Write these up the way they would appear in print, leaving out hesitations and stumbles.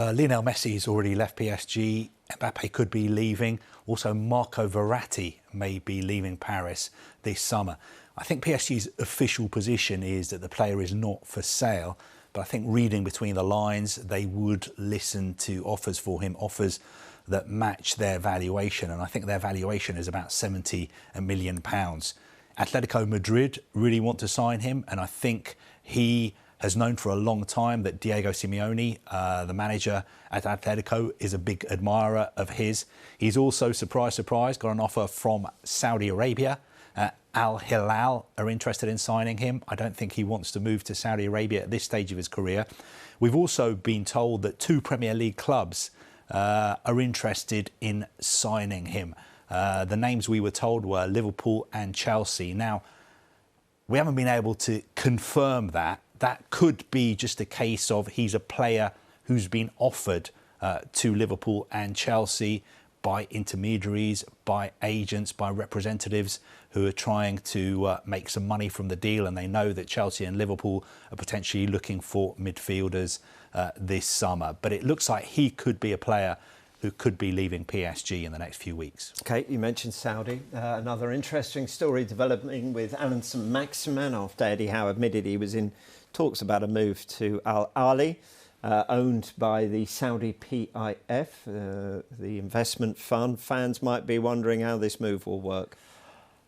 Lionel Messi has already left PSG. Mbappe could be leaving. Also, Marco Verratti may be leaving Paris this summer. I think PSG's official position is that the player is not for sale, but I think reading between the lines, they would listen to offers for him, offers that match their valuation, and I think their valuation is about £70 million. Atletico Madrid really want to sign him, and I think he has known for a long time that Diego Simeone, the manager at Atletico, is a big admirer of his. He's also, surprise, surprise, got an offer from Saudi Arabia. Al Hilal are interested in signing him. I don't think he wants to move to Saudi Arabia at this stage of his career. We've also been told that 2 Premier League clubs are interested in signing him. The names we were told were Liverpool and Chelsea. Now, we haven't been able to confirm that. That could be just a case of he's a player who's been offered to Liverpool and Chelsea by intermediaries, by agents, by representatives who are trying to make some money from the deal, and they know that Chelsea and Liverpool are potentially looking for midfielders this summer. But it looks like he could be a player who could be leaving PSG in the next few weeks. OK, you mentioned Saudi. Another interesting story developing with Allan Saint-Maximin after Eddie Howe admitted he was in talks about a move to Al Ahly, owned by the Saudi PIF, the investment fund. Fans might be wondering how this move will work.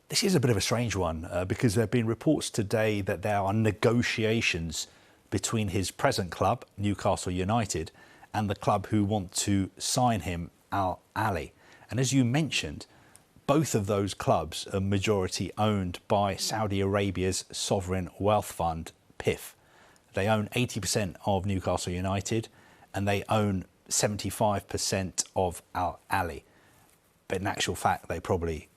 This is a bit of a strange one because there have been reports today that there are negotiations between his present club, Newcastle United, and the club who want to sign him, Al Ahly. And as you mentioned, both of those clubs are majority owned by Saudi Arabia's sovereign wealth fund, PIF. They own 80% of Newcastle United and they own 75% of Al Ahly. But in actual fact, they probably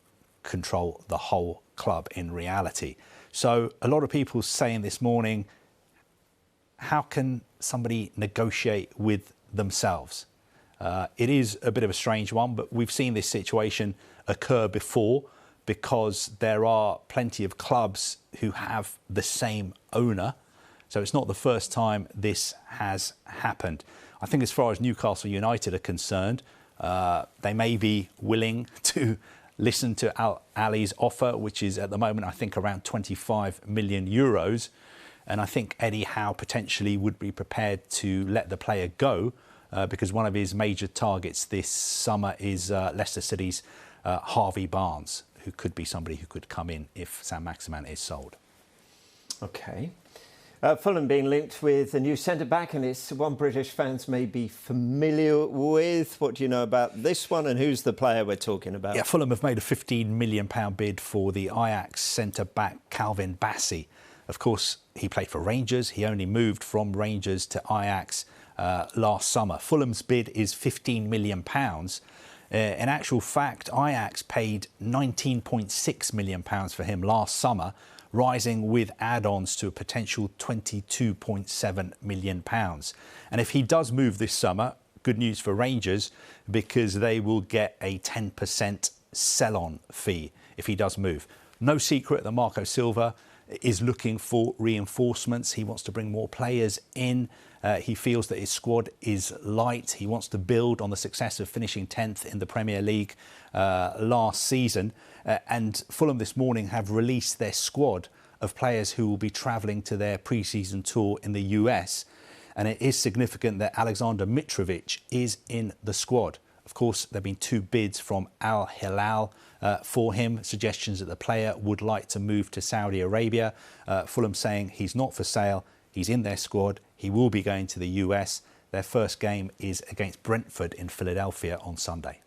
control the whole club in reality. So a lot of people saying this morning, how can somebody negotiate with themselves? It is a bit of a strange one, but we've seen this situation occur before because there are plenty of clubs who have the same owner. So it's not the first time this has happened. I think as far as Newcastle United are concerned, they may be willing to listen to Al Ahly's offer, which is at the moment, I think, around 25 million euros. And I think Eddie Howe potentially would be prepared to let the player go because one of his major targets this summer is Leicester City's Harvey Barnes, who could be somebody who could come in if Sain-Maximin is sold. OK. Fulham being linked with a new centre-back, and it's one British fans may be familiar with. What do you know about this one, and who's the player we're talking about? Yeah, Fulham have made a £15 million bid for the Ajax centre-back Calvin Bassey. Of course, he played for Rangers. He only moved from Rangers to Ajax last summer. Fulham's bid is £15 million. In actual fact, Ajax paid £19.6 million for him last summer, rising with add-ons to a potential £22.7 million. And if he does move this summer, good news for Rangers, because they will get a 10% sell-on fee if he does move. No secret that Marco Silva is looking for reinforcements. He wants to bring more players in. He feels that his squad is light. He wants to build on the success of finishing 10th in the Premier League last season. And Fulham this morning have released their squad of players who will be travelling to their pre-season tour in the US. And it is significant that Alexander Mitrovic is in the squad. Of course, there have been 2 bids from Al Hilal for him, suggestions that the player would like to move to Saudi Arabia. Fulham saying he's not for sale, he's in their squad, he will be going to the US. Their first game is against Brentford in Philadelphia on Sunday.